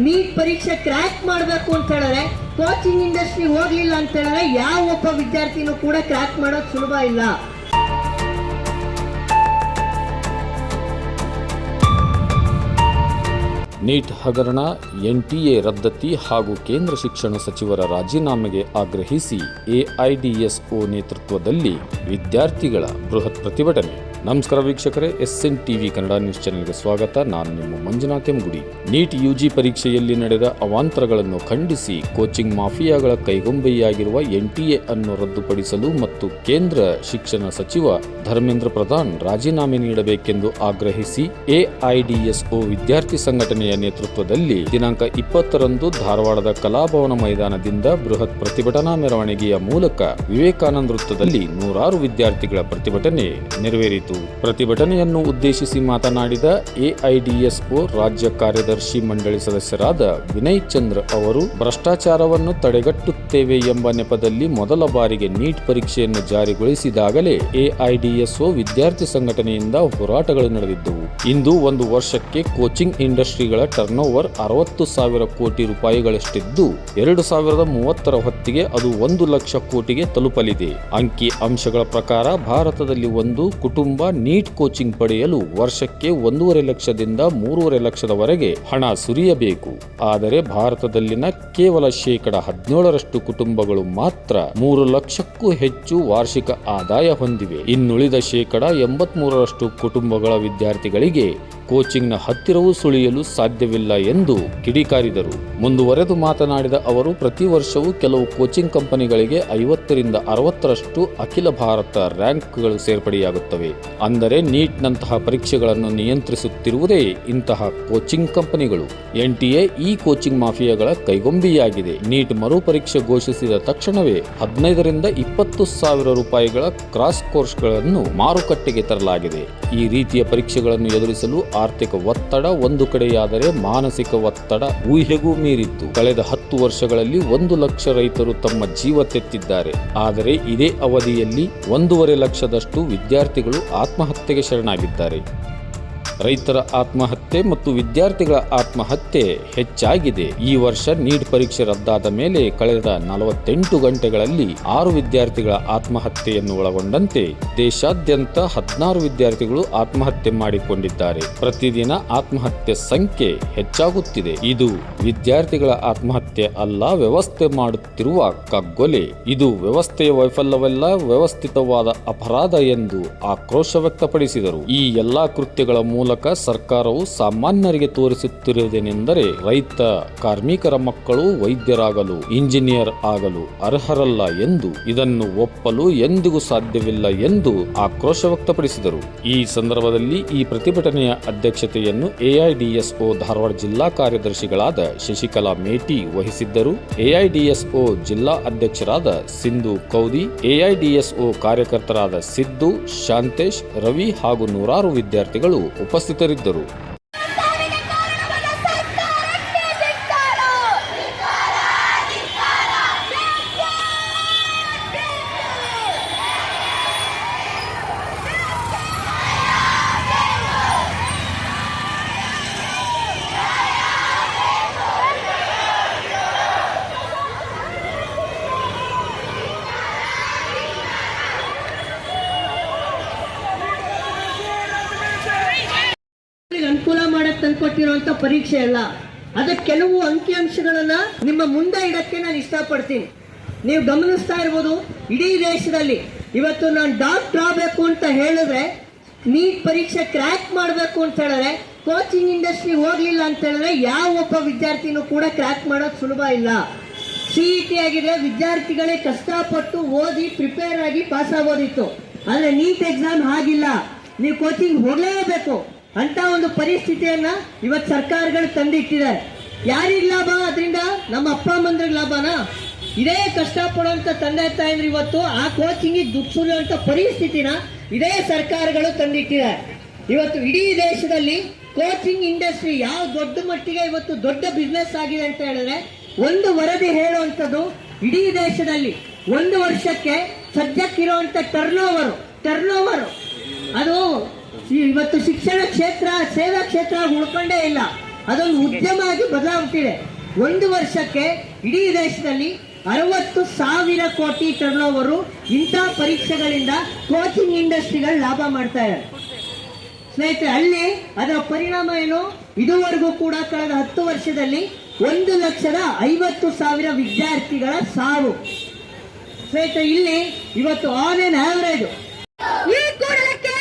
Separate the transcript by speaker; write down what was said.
Speaker 1: Neat ಪರೀಕ್ಷೆ crack ಮಾಡಬೇಕು ಅಂತ ಹೇಳಿದ್ರೆ ಕೋಚಿಂಗ್ ಇಂಡಸ್ಟ್ರಿ ಹೋಗ್ಲಿಲ್ಲ ಅಂತ ಹೇಳಿದ್ರೆ ಯಾವ ಒಬ್ಬ ವಿದ್ಯಾರ್ಥಿನೂ ಕೂಡ ಕ್ರ್ಯಾಕ್ ಮಾಡೋದು ಸುಲಭ ಇಲ್ಲ.
Speaker 2: ನೀಟ್ ಹಗರಣ, ಎನ್ಟಿಎ ರದ್ದತಿ ಹಾಗೂ ಕೇಂದ್ರ ಶಿಕ್ಷಣ ಸಚಿವರ ರಾಜೀನಾಮೆಗೆ ಆಗ್ರಹಿಸಿ ಎಐಡಿಎಸ್ಒ ನೇತೃತ್ವದಲ್ಲಿ ವಿದ್ಯಾರ್ಥಿಗಳ ಬೃಹತ್ ಪ್ರತಿಭಟನೆ. ನಮಸ್ಕಾರ ವೀಕ್ಷಕರೇ, SN TV ಕನ್ನಡ ನ್ಯೂಸ್ ಚಾನೆಲ್ಗೆ ಸ್ವಾಗತ. ನಾನು ನಿಮ್ಮ ಮಂಜುನಾಥ್ ಎಂಗುಡಿ. ನೀಟ್ UG ಪರೀಕ್ಷೆಯಲ್ಲಿ ನಡೆದ ಅವಾಂತರಗಳನ್ನು ಖಂಡಿಸಿ ಕೋಚಿಂಗ್ ಮಾಫಿಯಾಗಳ ಕೈಗೊಂಬೆಯಾಗಿರುವ NTA ಅನ್ನು ರದ್ದುಪಡಿಸಲು ಮತ್ತು ಕೇಂದ್ರ ಶಿಕ್ಷಣ ಸಚಿವ ಧರ್ಮೇಂದ್ರ ಪ್ರಧಾನ್ ರಾಜೀನಾಮೆ ನೀಡಬೇಕೆಂದು ಆಗ್ರಹಿಸಿ ಎಐಡಿಎಸ್ಒ ವಿದ್ಯಾರ್ಥಿ ಸಂಘಟನೆಯ ನೇತೃತ್ವದಲ್ಲಿ ದಿನಾಂಕ 20ರಂದು ಧಾರವಾಡದ ಕಲಾಭವನ ಮೈದಾನದಿಂದ ಬೃಹತ್ ಪ್ರತಿಭಟನಾ ಮೆರವಣಿಗೆಯ ಮೂಲಕ ವಿವೇಕಾನಂದ ವೃತ್ತದಲ್ಲಿ ನೂರಾರು ವಿದ್ಯಾರ್ಥಿಗಳ ಪ್ರತಿಭಟನೆ ನೆರವೇರಿತು. ಪ್ರತಿಭಟನೆಯನ್ನು ಉದ್ದೇಶಿಸಿ ಮಾತನಾಡಿದ ಎಐಡಿಎಸ್ಒ ರಾಜ್ಯ ಕಾರ್ಯದರ್ಶಿ ಮಂಡಳಿ ಸದಸ್ಯರಾದ ವಿನಯ್ ಚಂದ್ರ ಅವರು, ಭ್ರಷ್ಟಾಚಾರವನ್ನು ತಡೆಗಟ್ಟುತ್ತೇವೆ ಎಂಬ ನೆಪದಲ್ಲಿ ಮೊದಲ ಬಾರಿಗೆ ನೀಟ್ ಪರೀಕ್ಷೆಯನ್ನು ಜಾರಿಗೊಳಿಸಿದಾಗಲೇ ಎಐಡಿಎಸ್ಒ ವಿದ್ಯಾರ್ಥಿ ಸಂಘಟನೆಯಿಂದ ಹೋರಾಟಗಳು ನಡೆದಿದ್ದವು. ಇಂದು ಒಂದು ವರ್ಷಕ್ಕೆ ಕೋಚಿಂಗ್ ಇಂಡಸ್ಟ್ರಿಗಳ ಟರ್ನ್ಓವರ್ 60,000 ಕೋಟಿ ರೂಪಾಯಿಗಳಷ್ಟಿದ್ದು 2030ರ ಹೊತ್ತಿಗೆ ಅದು 1 ಲಕ್ಷ ಕೋಟಿಗೆ ತಲುಪಲಿದೆ. ಅಂಕಿ ಅಂಶಗಳ ಪ್ರಕಾರ ಭಾರತದಲ್ಲಿ ಒಂದು ಕುಟುಂಬ ನೀಟ್ ಕೋಚಿಂಗ್ ಪಡೆಯಲು ವರ್ಷಕ್ಕೆ 1.5 ಲಕ್ಷದಿಂದ 3.5 ಲಕ್ಷದವರೆಗೆ ಹಣ ಸುರಿಯಬೇಕು. ಆದರೆ ಭಾರತದಲ್ಲಿನ ಕೇವಲ 17% ಕುಟುಂಬಗಳು ಮಾತ್ರ 3 ಲಕ್ಷಕ್ಕೂ ಹೆಚ್ಚು ವಾರ್ಷಿಕ ಆದಾಯ ಹೊಂದಿವೆ. ಇನ್ನುಳಿದ 83% ಕುಟುಂಬಗಳ ವಿದ್ಯಾರ್ಥಿಗಳಿಗೆ ಕೋಚಿಂಗ್ನ ಹತ್ತಿರವೂ ಸುಳಿಯಲು ಸಾಧ್ಯವಿಲ್ಲ ಎಂದು ಕಿಡಿಕಾರಿದರು. ಮುಂದುವರೆದು ಮಾತನಾಡಿದ ಅವರು, ಪ್ರತಿ ವರ್ಷವೂ ಕೆಲವು ಕೋಚಿಂಗ್ ಕಂಪನಿಗಳಿಗೆ 50ರಿಂದ 60ರಷ್ಟು ಅಖಿಲ ಭಾರತ ರ್ಯಾಂಕ್ಗಳು ಸೇರ್ಪಡೆಯಾಗುತ್ತವೆ. ಅಂದರೆ ನೀಟ್ನಂತಹ ಪರೀಕ್ಷೆಗಳನ್ನು ನಿಯಂತ್ರಿಸುತ್ತಿರುವುದೇ ಇಂತಹ ಕೋಚಿಂಗ್ ಕಂಪನಿಗಳು. NTA ಈ ಕೋಚಿಂಗ್ ಮಾಫಿಯಾಗಳ ಕೈಗೊಂಬೆಯಾಗಿದೆ. ನೀಟ್ ಮರು ಪರೀಕ್ಷೆ ಘೋಷಿಸಿದ ತಕ್ಷಣವೇ 15ರಿಂದ 20,000 ರೂಪಾಯಿಗಳ ಕ್ರಾಸ್ ಕೋರ್ಸ್ಗಳನ್ನು ಮಾರುಕಟ್ಟೆಗೆ ತರಲಾಗಿದೆ. ಈ ರೀತಿಯ ಪರೀಕ್ಷೆಗಳನ್ನು ಎದುರಿಸಲು ಆರ್ಥಿಕ ಒತ್ತಡ ಒಂದು ಕಡೆಯಾದರೆ ಮಾನಸಿಕ ಒತ್ತಡ ಊಹೆಗೂ ಮೀರಿತ್ತು. ಕಳೆದ 10 ವರ್ಷಗಳಲ್ಲಿ 1 ಲಕ್ಷ ರೈತರು ತಮ್ಮ ಜೀವ ತೆತ್ತಿದ್ದಾರೆ. ಆದರೆ ಇದೇ ಅವಧಿಯಲ್ಲಿ 1.5 ಲಕ್ಷದಷ್ಟು ವಿದ್ಯಾರ್ಥಿಗಳು ಆತ್ಮಹತ್ಯೆಗೆ ಶರಣಾಗಿದ್ದಾರೆ. ರೈತರ ಆತ್ಮಹತ್ಯೆ ಮತ್ತು ವಿದ್ಯಾರ್ಥಿಗಳ ಆತ್ಮಹತ್ಯೆ ಹೆಚ್ಚಾಗಿದೆ. ಈ ವರ್ಷ ನೀಟ್ ಪರೀಕ್ಷೆ ರದ್ದಾದ ಮೇಲೆ ಕಳೆದ 48 ಗಂಟೆಗಳಲ್ಲಿ 6 ವಿದ್ಯಾರ್ಥಿಗಳ ಆತ್ಮಹತ್ಯೆಯನ್ನು ಒಳಗೊಂಡಂತೆ ದೇಶಾದ್ಯಂತ 16 ವಿದ್ಯಾರ್ಥಿಗಳು ಆತ್ಮಹತ್ಯೆ ಮಾಡಿಕೊಂಡಿದ್ದಾರೆ. ಪ್ರತಿದಿನ ಆತ್ಮಹತ್ಯೆ ಸಂಖ್ಯೆ ಹೆಚ್ಚಾಗುತ್ತಿದೆ. ಇದು ವಿದ್ಯಾರ್ಥಿಗಳ ಆತ್ಮಹತ್ಯೆ ಅಲ್ಲ, ವ್ಯವಸ್ಥೆ ಮಾಡುತ್ತಿರುವ ಕಗ್ಗೊಲೆ. ಇದು ವ್ಯವಸ್ಥೆಯ ವೈಫಲ್ಯವಲ್ಲ, ವ್ಯವಸ್ಥಿತವಾದ ಅಪರಾಧ ಎಂದು ಆಕ್ರೋಶ ವ್ಯಕ್ತಪಡಿಸಿದರು. ಈ ಎಲ್ಲಾ ಕೃತ್ಯಗಳ ಮೂಲಕ ಸರ್ಕಾರವು ಸಾಮಾನ್ಯರಿಗೆ ತೋರಿಸುತ್ತಿರುವುದೇನೆಂದರೆ ರೈತ ಕಾರ್ಮಿಕರ ಮಕ್ಕಳು ವೈದ್ಯರಾಗಲು, ಇಂಜಿನಿಯರ್ ಆಗಲು ಅರ್ಹರಲ್ಲ ಎಂದು. ಇದನ್ನು ಒಪ್ಪಲು ಎಂದಿಗೂ ಸಾಧ್ಯವಿಲ್ಲ ಎಂದು ಆಕ್ರೋಶ ವ್ಯಕ್ತಪಡಿಸಿದರು. ಈ ಸಂದರ್ಭದಲ್ಲಿ ಈ ಪ್ರತಿಭಟನೆಯ ಅಧ್ಯಕ್ಷತೆಯನ್ನು ಎಐಡಿಎಸ್ಒ ಧಾರವಾಡ ಜಿಲ್ಲಾ ಕಾರ್ಯದರ್ಶಿಗಳಾದ ಶಶಿಕಲಾ ಮೇಟಿ ವಹಿಸಿದ್ದರು. ಎಐಡಿಎಸ್ಒ ಜಿಲ್ಲಾ ಅಧ್ಯಕ್ಷರಾದ ಸಿಂಧು ಕೌದಿ, ಎಐಡಿಎಸ್ಒ ಕಾರ್ಯಕರ್ತರಾದ ಸಿದ್ದು, ಶಾಂತೇಶ್, ರವಿ ಹಾಗೂ ನೂರಾರು ವಿದ್ಯಾರ್ಥಿಗಳು ಉಪಸ್ಥಿತರಿದ್ದರು.
Speaker 1: ಅನುಕೂಲ ಮಾಡಕ್ ತಂದ್ಕೊಟ್ಟಿರುವಂತ ಪರೀಕ್ಷೆ ಅಲ್ಲ. ಅದಕ್ಕೆ ಕೆಲವು ಅಂಕಿಅಂಶಗಳನ್ನ ನಿಮ್ಮ ಮುಂದೆ ಇಡಕ್ಕೆ ನಾನು ಇಷ್ಟಪಡ್ತೀನಿ. ನೀವು ಗಮನಿಸ್ತಾ ಇರ್ಬೋದು, ಇಡೀ ದೇಶದಲ್ಲಿ ಇವತ್ತು ನಾನು ಡಾಕ್ಟರ್ ಆಗಬೇಕು ಅಂತ ಹೇಳಿದ್ರೆ, ನೀಟ್ ಪರೀಕ್ಷೆ ಕ್ರ್ಯಾಕ್ ಮಾಡಬೇಕು ಅಂತ ಹೇಳಿದ್ರೆ, ಕೋಚಿಂಗ್ ಇಂಡಸ್ಟ್ರಿ ಹೋಗ್ಲಿಲ್ಲ ಅಂತ ಹೇಳಿದ್ರೆ ಯಾವ ಒಬ್ಬ ವಿದ್ಯಾರ್ಥಿನೂ ಕೂಡ ಕ್ರ್ಯಾಕ್ ಮಾಡೋದು ಸುಲಭ ಇಲ್ಲ. CET ಆಗಿದೆ, ವಿದ್ಯಾರ್ಥಿಗಳೇ ಕಷ್ಟಪಟ್ಟು ಓದಿ ಪ್ರಿಪೇರ್ ಆಗಿ ಪಾಸ್ ಆಗೋದಿತ್ತು. ಆದ್ರೆ ನೀಟ್ ಎಕ್ಸಾಮ್ ಹಾಗಿಲ್ಲ, ನೀವು ಕೋಚಿಂಗ್ ಹೋಗಲೇಬೇಕು ಅಂತ ಒಂದು ಪರಿಸ್ಥಿತಿಯನ್ನ ಇವತ್ತು ಸರ್ಕಾರಗಳು ತಂದಿಟ್ಟಿದ್ದಾರೆ. ಯಾರಿಗ್ ಲಾಭ ಅದರಿಂದ? ನಮ್ಮ ಅಪ್ಪ ಅಮ್ಮಂದ್ರಿಗೆ ಲಾಭನಾ? ಇದೇ ಕಷ್ಟಪಡುವಂತ ತಂದೆ ತಾಯಂದ್ರೆ ಇವತ್ತು ಆ ಕೋಚಿಂಗ್ ದುಡ್ಡು ಸುರಿಯುವಂತ ಪರಿಸ್ಥಿತಿನ ಇದೇ ಸರ್ಕಾರಗಳು ತಂದಿಟ್ಟಿದ್ದಾರೆ. ಇವತ್ತು ಇಡೀ ದೇಶದಲ್ಲಿ ಕೋಚಿಂಗ್ ಇಂಡಸ್ಟ್ರಿ ಯಾವ ದೊಡ್ಡ ಮಟ್ಟಿಗೆ ಇವತ್ತು ದೊಡ್ಡ ಬಿಸ್ನೆಸ್ ಆಗಿದೆ ಅಂತ ಹೇಳಿದ್ರೆ, ಒಂದು ವರದಿ ಹೇಳುವಂಥದ್ದು ಇಡೀ ದೇಶದಲ್ಲಿ ಒಂದು ವರ್ಷಕ್ಕೆ ಸದ್ಯಕ್ಕಿರುವಂತ ಟರ್ನ್ ಓವರ್ ಅದು ಇವತ್ತು ಶಿಕ್ಷಣ ಕ್ಷೇತ್ರ, ಸೇವಾ ಕ್ಷೇತ್ರ ಉಳ್ಕೊಂಡೇ ಇಲ್ಲ. ಅದೊಂದು ಉದ್ಯಮ ಆಗಿ ಬದಲಾಗುತ್ತಿದೆ. ಒಂದು ವರ್ಷಕ್ಕೆ ಇಡೀ ದೇಶದಲ್ಲಿ 60,000 ಕೋಟಿ ಟರ್ನ್ ಓವರು ಇಂಥ ಪರೀಕ್ಷೆಗಳಿಂದ ಕೋಚಿಂಗ್ ಇಂಡಸ್ಟ್ರಿಗಳು ಲಾಭ ಮಾಡ್ತಾ ಇದ್ದಾರೆ. ಸ್ನೇಹಿತರೆ, ಅಲ್ಲಿ ಅದರ ಪರಿಣಾಮ ಏನು? ಇದುವರೆಗೂ ಕೂಡ ಕಳೆದ 10 ವರ್ಷದಲ್ಲಿ 1,50,000 ವಿದ್ಯಾರ್ಥಿಗಳ ಸಾವು. ಸ್ನೇಹಿತರೆ, ಇಲ್ಲಿ ಇವತ್ತು ಆನ್ ಎನ್ ಆವರೇಜ್
Speaker 3: ಈ ಕೂಡಲಕ್ಕೆ